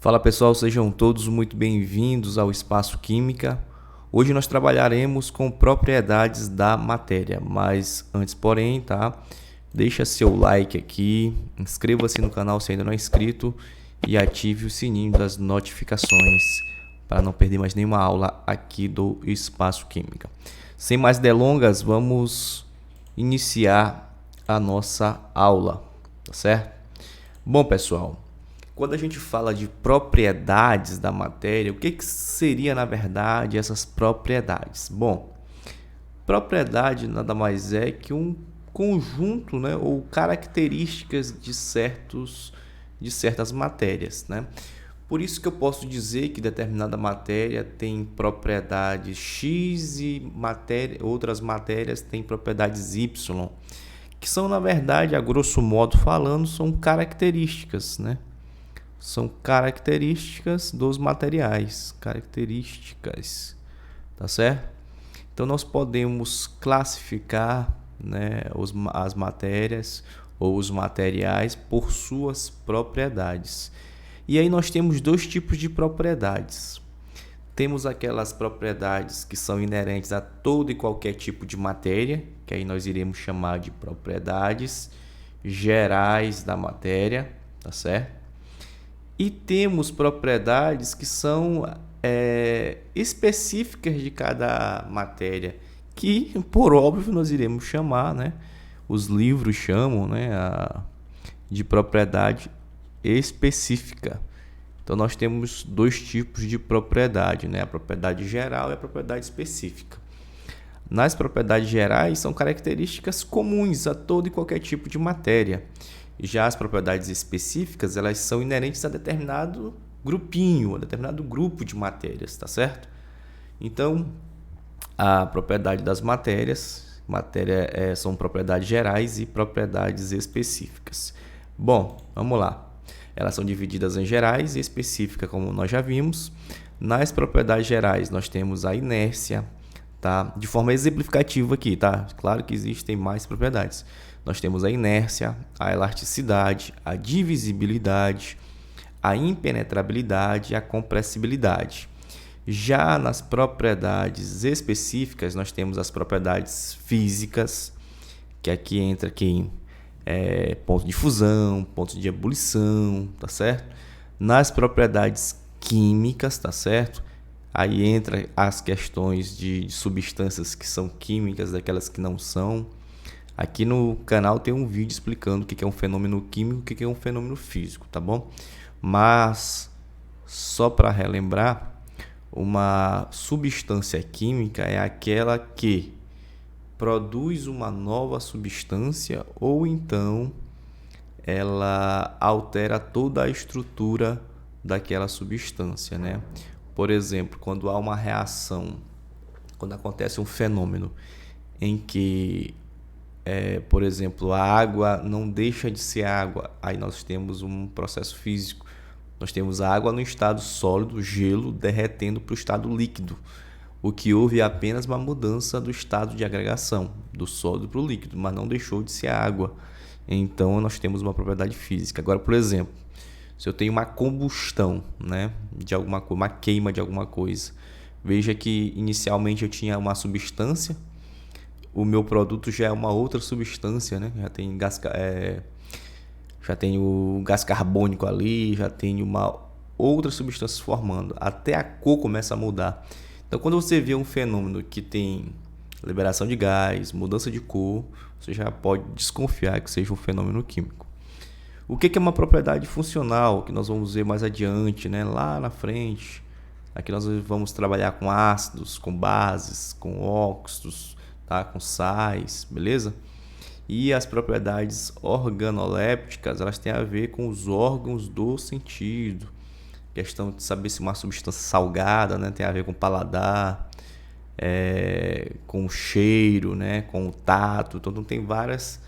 Fala pessoal, sejam todos muito bem-vindos ao Espaço Química. Hoje nós trabalharemos com propriedades da matéria, mas antes porém, tá? Deixa seu like aqui, inscreva-se no canal se ainda não é inscrito e ative o sininho das notificações para não perder mais nenhuma aula aqui do Espaço Química. Sem mais delongas, vamos iniciar a nossa aula, tá certo? Bom pessoal, quando a gente fala de propriedades da matéria, o que seria, na verdade, essas propriedades? Bom, propriedade nada mais é que um conjunto, né, ou características de certas matérias, né? Por isso que eu posso dizer que determinada matéria tem propriedades X e outras matérias têm propriedades Y, que são, na verdade, a grosso modo falando, são características, né? São características dos materiais, características, tá certo? Então nós podemos classificar, né, as matérias ou os materiais por suas propriedades. E aí nós temos dois tipos de propriedades. Temos aquelas propriedades que são inerentes a todo e qualquer tipo de matéria, que aí nós iremos chamar de propriedades gerais da matéria, tá certo? E temos propriedades que são específicas de cada matéria, que por óbvio nós iremos chamar, né? Os livros chamam, né, de propriedade específica. Então nós temos dois tipos de propriedade, né? A propriedade geral e a propriedade específica. Nas propriedades gerais são características comuns a todo e qualquer tipo de matéria. Já as propriedades específicas, elas são inerentes a determinado grupinho, a determinado grupo de matérias, tá certo? Então, a propriedade das matérias, são propriedades gerais e propriedades específicas. Bom, vamos lá. Elas são divididas em gerais e específica, como nós já vimos. Nas propriedades gerais, nós temos a inércia, tá? De forma exemplificativa aqui, tá? Claro que existem mais propriedades. Nós temos a inércia, a elasticidade, a divisibilidade, a impenetrabilidade e a compressibilidade. Já nas propriedades específicas, nós temos as propriedades físicas, que aqui entra ponto de fusão, ponto de ebulição, tá certo? Nas propriedades químicas, tá certo? Aí entra as questões de substâncias que são químicas, daquelas que não são. Aqui no canal tem um vídeo explicando o que é um fenômeno químico e o que é um fenômeno físico, tá bom? Mas, só para relembrar, uma substância química é aquela que produz uma nova substância ou então ela altera toda a estrutura daquela substância, né? Por exemplo, quando há uma reação, quando acontece um fenômeno em que por exemplo, a água não deixa de ser água. Aí nós temos um processo físico. Nós temos a água no estado sólido, gelo, derretendo para o estado líquido. O que houve é apenas uma mudança do estado de agregação, do sólido para o líquido, mas não deixou de ser água. Então nós temos uma propriedade física. Agora, por exemplo, se eu tenho uma combustão, né, de alguma coisa, uma queima de alguma coisa, veja que inicialmente eu tinha uma substância, o meu produto já é uma outra substância, né? Já tem o gás carbônico ali, já tem uma outra substância se formando. Até a cor começa a mudar. Então, quando você vê um fenômeno que tem liberação de gás, mudança de cor, você já pode desconfiar que seja um fenômeno químico. O que é uma propriedade funcional, que nós vamos ver mais adiante, né? Lá na frente. Aqui nós vamos trabalhar com ácidos, com bases, com óxidos, tá? Com sais, beleza? E as propriedades organolépticas, elas têm a ver com os órgãos do sentido. Questão de saber se uma substância salgada, né, tem a ver com o paladar, com o cheiro, né, com o tato. Então tem várias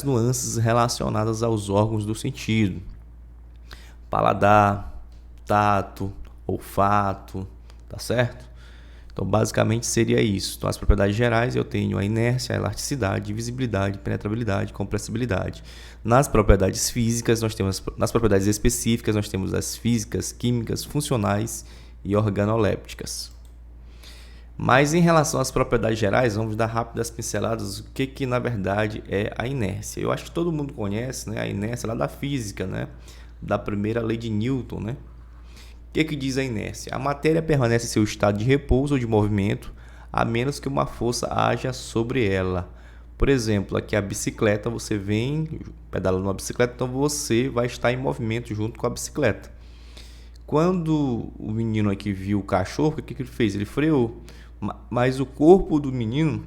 nuances relacionadas aos órgãos do sentido. Paladar, tato, olfato, tá certo? Então, basicamente seria isso. Então, as propriedades gerais eu tenho a inércia, a elasticidade, divisibilidade, penetrabilidade, compressibilidade. Nas propriedades físicas, nas propriedades específicas, nós temos as físicas, químicas, funcionais e organolépticas. Mas em relação às propriedades gerais, vamos dar rápidas pinceladas o que na verdade é a inércia. Eu acho que todo mundo conhece, né, a inércia lá da física, né, da primeira lei de Newton, né? O que diz a inércia? A matéria permanece em seu estado de repouso ou de movimento, a menos que uma força haja sobre ela. Por exemplo, aqui a bicicleta, você vem pedalando uma bicicleta, então você vai estar em movimento junto com a bicicleta. Quando o menino aqui viu o cachorro, o que ele fez? Ele freou, mas o corpo do menino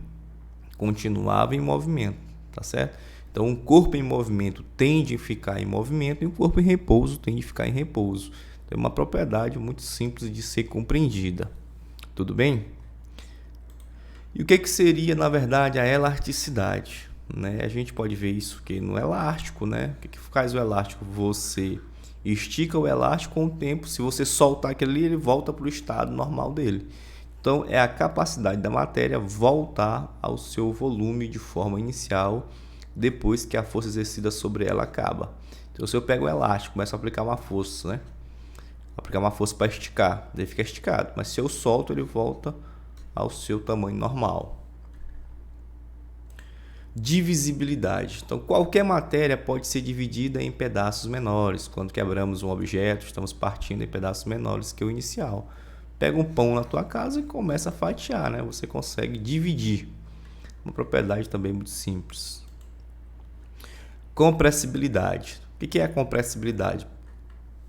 continuava em movimento, tá certo? Então, um corpo em movimento tende a ficar em movimento e um corpo em repouso tende a ficar em repouso. É uma propriedade muito simples de ser compreendida. Tudo bem? E o que seria, na verdade, a elasticidade? Né? A gente pode ver isso que no elástico, né? O que faz o elástico? Você estica o elástico com o tempo. Se você soltar aquele ali, ele volta para o estado normal dele. Então, é a capacidade da matéria voltar ao seu volume de forma inicial depois que a força exercida sobre ela acaba. Então, se eu pego o elástico, começo a aplicar uma força, né? Aplicar uma força para esticar, ele fica esticado, mas se eu solto, ele volta ao seu tamanho normal. Divisibilidade. Então, qualquer matéria pode ser dividida em pedaços menores. Quando quebramos um objeto, estamos partindo em pedaços menores que o inicial. Pega um pão na tua casa e começa a fatiar, né? Você consegue dividir. Uma propriedade também muito simples. Compressibilidade. O que é a compressibilidade?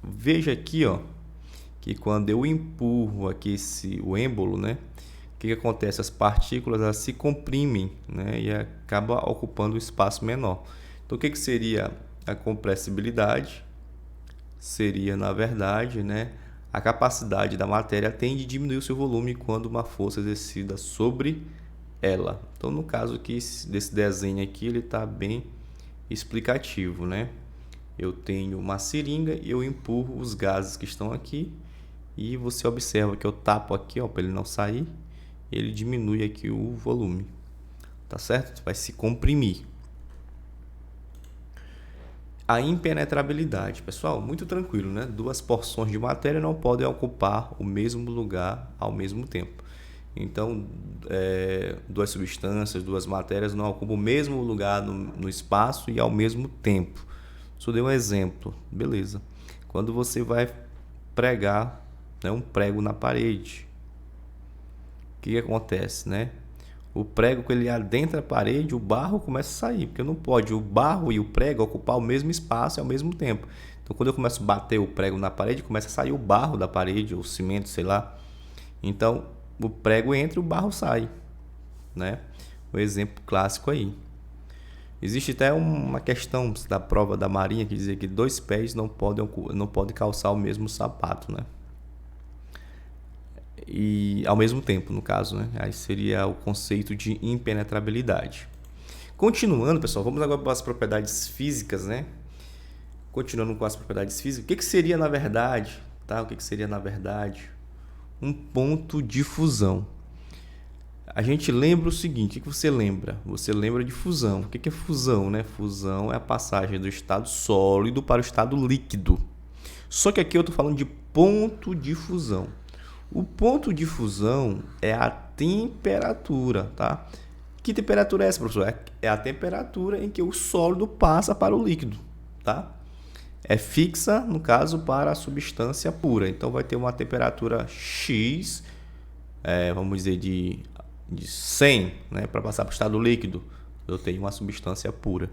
Veja aqui, ó, que quando eu empurro aqui o êmbolo, né, o que acontece? As partículas elas se comprimem, né, e acaba ocupando um espaço menor. Então, o que seria a compressibilidade? Seria, na verdade, né, a capacidade da matéria tende a diminuir o seu volume quando uma força exercida sobre ela. Então, no caso aqui desse desenho aqui, ele está bem explicativo, né? Eu tenho uma seringa e eu empurro os gases que estão aqui e você observa que eu tapo aqui, ó, para ele não sair, ele diminui aqui o volume, tá certo? Vai se comprimir. A impenetrabilidade, pessoal, muito tranquilo, né? Duas porções de matéria não podem ocupar o mesmo lugar ao mesmo tempo. Então, duas substâncias, duas matérias não ocupam o mesmo lugar no espaço e ao mesmo tempo. Só dei um exemplo, beleza. Quando você vai pregar, né, um prego na parede, o que acontece, né? O prego, quando ele adentra a parede, o barro começa a sair, porque não pode o barro e o prego ocupar o mesmo espaço ao mesmo tempo. Então, quando eu começo a bater o prego na parede, começa a sair o barro da parede, ou o cimento, sei lá. Então, o prego entra e o barro sai, né? O exemplo clássico aí. Existe até uma questão da prova da Marinha que dizia que dois pés não podem calçar o mesmo sapato, né? E ao mesmo tempo, no caso, né? Aí seria o conceito de impenetrabilidade. Continuando, pessoal, vamos agora para as propriedades físicas, né? Continuando com as propriedades físicas, o que seria na verdade, tá? O que seria na verdade um ponto de fusão? A gente lembra o seguinte, o que você lembra? Você lembra de fusão. O que é fusão, né? Fusão é a passagem do estado sólido para o estado líquido. Só que aqui eu estou falando de ponto de fusão. O ponto de fusão é a temperatura, tá? Que temperatura é essa, professor? É a temperatura em que o sólido passa para o líquido, tá? É fixa, no caso, para a substância pura. Então, vai ter uma temperatura X, vamos dizer, de 100, né, para passar para o estado líquido, eu tenho uma substância pura.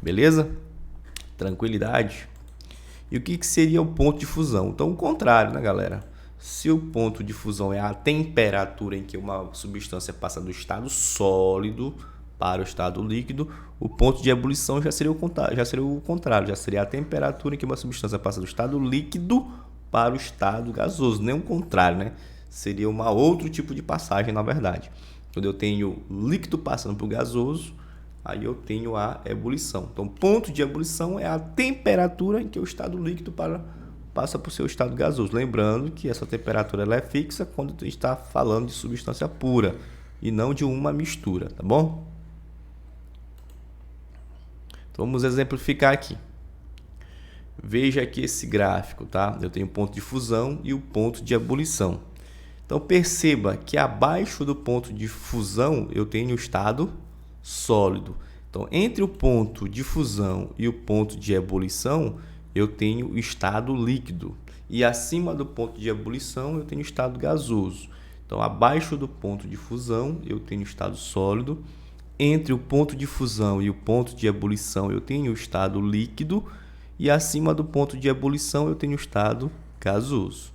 Beleza? Tranquilidade. E o que seria o ponto de fusão? Então, o contrário, né, galera? Se o ponto de fusão é a temperatura em que uma substância passa do estado sólido para o estado líquido, o ponto de ebulição já seria o contrário, já seria a temperatura em que uma substância passa do estado líquido para o estado gasoso, nem o contrário, né? Seria outro tipo de passagem, na verdade. Quando eu tenho líquido passando para o gasoso, aí eu tenho a ebulição. Então, ponto de ebulição é a temperatura em que o estado líquido passa para o seu estado gasoso. Lembrando que essa temperatura ela é fixa quando está falando de substância pura e não de uma mistura, tá bom? Então, vamos exemplificar aqui. Veja aqui esse gráfico, tá? Eu tenho o ponto de fusão e o ponto de ebulição. Então, perceba que abaixo do ponto de fusão eu tenho o estado sólido. Então, entre o ponto de fusão e o ponto de ebulição, eu tenho o estado líquido. E acima do ponto de ebulição, eu tenho o estado gasoso. Então, abaixo do ponto de fusão, eu tenho o estado sólido. Entre o ponto de fusão e o ponto de ebulição, eu tenho o estado líquido. E acima do ponto de ebulição, eu tenho o estado gasoso.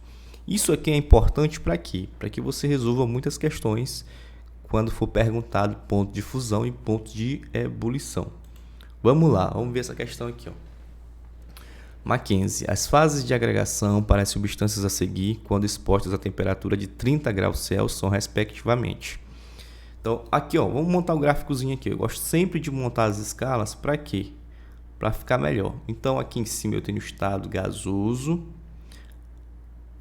Isso aqui é importante para quê? Para que você resolva muitas questões quando for perguntado ponto de fusão e ponto de ebulição. Vamos lá, vamos ver essa questão aqui, ó. Mackenzie, as fases de agregação para as substâncias a seguir, quando expostas a temperatura de 30 graus Celsius, são respectivamente. Então, aqui, ó, vamos montar um gráficozinho aqui. Eu gosto sempre de montar as escalas para quê? Para ficar melhor. Então, aqui em cima eu tenho o estado gasoso,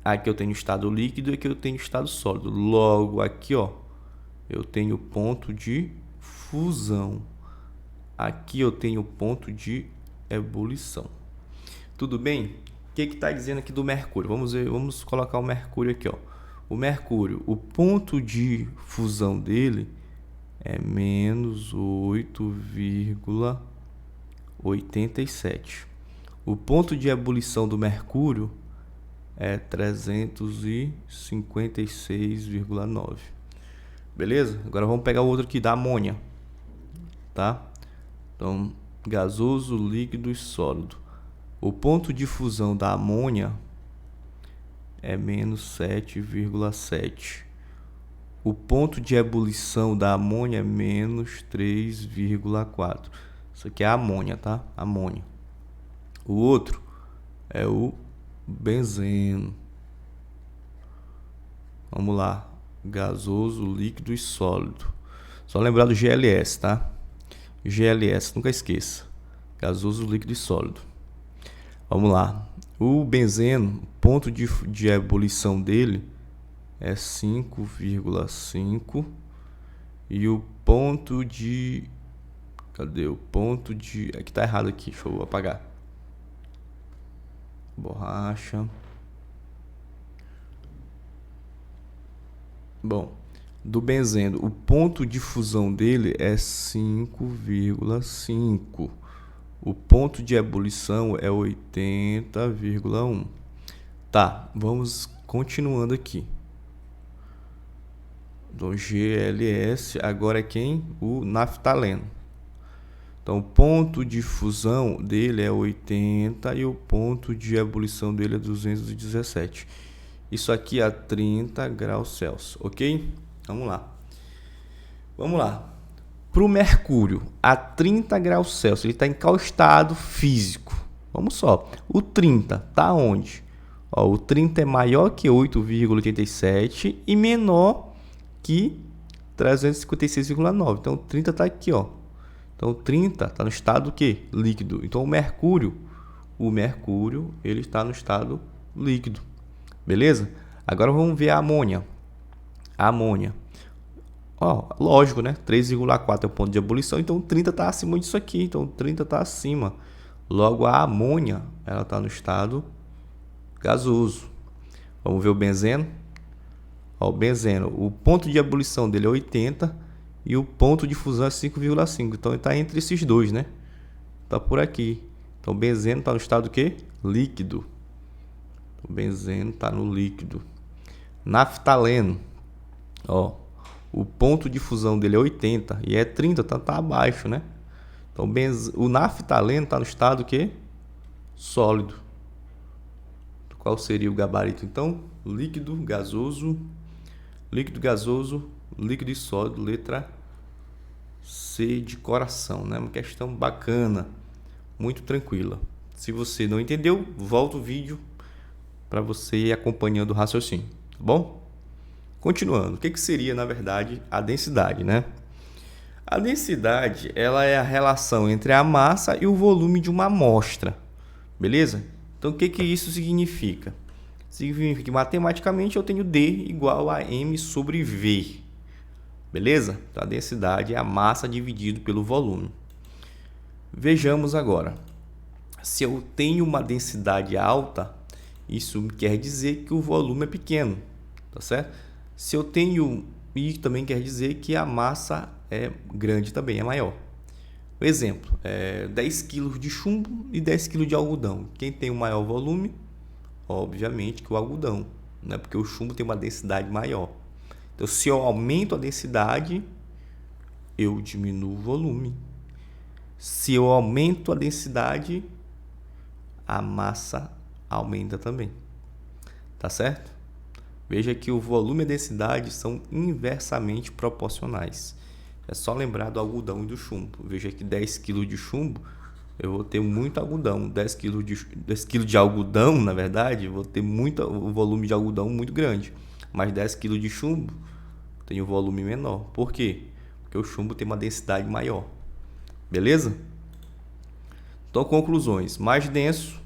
aqui eu tenho o estado líquido e aqui eu tenho o estado sólido. Logo, aqui, ó, eu tenho o ponto de fusão. Aqui eu tenho o ponto de ebulição. Tudo bem? O que está dizendo aqui do mercúrio? Vamos ver, vamos colocar o mercúrio aqui, ó. O mercúrio, o ponto de fusão dele é menos 8,87. O ponto de ebulição do mercúrio é 356,9. Beleza? Agora vamos pegar o outro aqui da amônia, tá? Então, gasoso, líquido e sólido. O ponto de fusão da amônia é menos 7,7. O ponto de ebulição da amônia é menos 3,4. Isso aqui é a amônia, tá? Amônia. O outro é o benzeno. Vamos lá. Gasoso, líquido e sólido. Só lembrar do GLS, tá? GLS, nunca esqueça. Gasoso, líquido e sólido. Vamos lá. O benzeno, o ponto de ebulição dele é 5,5. E o ponto de... Cadê o ponto de... Aqui tá errado aqui, deixa eu apagar. Borracha. Bom, do benzeno, o ponto de fusão dele é 5,5. O ponto de ebulição é 80,1. Tá, vamos continuando aqui. Do GLS, agora é quem? O naftaleno. Então, o ponto de fusão dele é 80 e o ponto de ebulição dele é 217. Isso aqui a 30 graus Celsius, ok? Vamos lá. Vamos lá. Para o mercúrio, a 30 graus Celsius, ele está em qual estado físico? Vamos só. O 30 está onde? Ó, o 30 é maior que 8,87 e menor que 356,9. Então, o 30 está aqui, ó. Então, o 30 está no estado quê? Líquido. Então, o mercúrio, ele está no estado líquido. Beleza? Agora vamos ver a amônia. A amônia. Ó, lógico, né? 3,4 é o ponto de ebulição, então 30 está acima disso aqui. Então 30 está acima. Logo, a amônia, ela está no estado gasoso. Vamos ver o benzeno. Ó, o benzeno, o ponto de ebulição dele é 80 e o ponto de fusão é 5,5. Então ele está entre esses dois, né? Está por aqui. Então o benzeno está no estado quê? Líquido. O benzeno está no líquido. Naftaleno. Ó, o ponto de fusão dele é 80 e é 30, então tá abaixo, né? Então o naftaleno está no estado quê? Sólido. Qual seria o gabarito então? Líquido, gasoso, líquido e sólido, letra C de coração, né? Uma questão bacana, muito tranquila. Se você não entendeu, volta o vídeo para você ir acompanhando o raciocínio, tá bom? Continuando, o que seria, na verdade, a densidade, né? A densidade, ela é a relação entre a massa e o volume de uma amostra, beleza? Então, o que que isso significa? Significa que matematicamente eu tenho D igual a M sobre V. Beleza? Então, a densidade é a massa dividido pelo volume. Vejamos agora. Se eu tenho uma densidade alta, isso quer dizer que o volume é pequeno, tá certo? Se eu tenho, e também quer dizer que a massa é grande também, é maior. Por exemplo, 10 kg de chumbo e 10 kg de algodão. Quem tem o maior volume? Obviamente que o algodão, né? Porque o chumbo tem uma densidade maior. Então, se eu aumento a densidade, eu diminuo o volume. Se eu aumento a densidade, a massa aumenta também. Tá certo? Veja que o volume e a densidade são inversamente proporcionais. É só lembrar do algodão e do chumbo. Veja que 10 kg de chumbo, eu vou ter muito algodão. 10 kg de algodão, na verdade, eu vou ter o volume de algodão muito grande. Mas 10 kg de chumbo tem um volume menor. Por quê? Porque o chumbo tem uma densidade maior. Beleza? Então, conclusões. Mais denso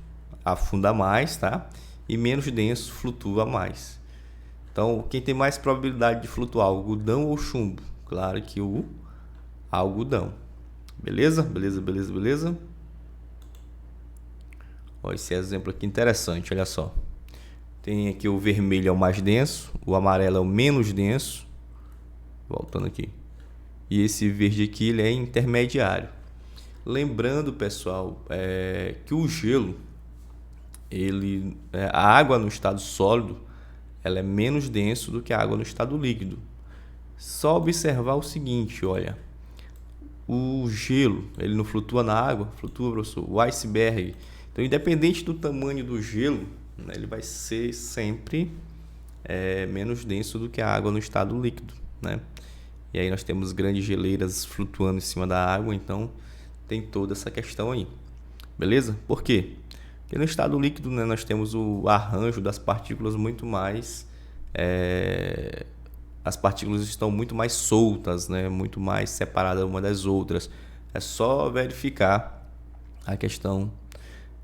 afunda mais, tá? E menos denso flutua mais. Então, quem tem mais probabilidade de flutuar, algodão ou chumbo? Claro que o algodão. Beleza? Beleza? Olha esse exemplo aqui interessante, olha só. Tem aqui o vermelho é o mais denso, o amarelo é o menos denso. Voltando aqui. E esse verde aqui ele é intermediário. Lembrando, pessoal, que o gelo, a água no estado sólido, ela é menos denso do que a água no estado líquido. Só observar o seguinte, olha, o gelo, ele não flutua na água? Flutua, professor. O iceberg. Então, independente do tamanho do gelo, né, ele vai ser sempre menos denso do que a água no estado líquido, né? E aí nós temos grandes geleiras flutuando em cima da água, então tem toda essa questão aí. Beleza? Por quê? Porque no estado líquido, né, nós temos o arranjo das partículas muito mais... as partículas estão muito mais soltas, né, muito mais separadas uma das outras. É só verificar a questão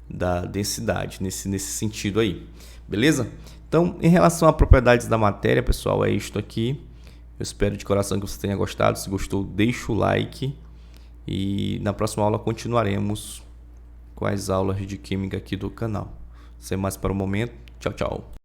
da densidade nesse sentido aí. Beleza? Então, em relação a propriedades da matéria, pessoal, é isto aqui. Eu espero de coração que você tenha gostado. Se gostou, deixa o like. E na próxima aula continuaremos com as aulas de química aqui do canal. Sem mais para o momento. Tchau, tchau.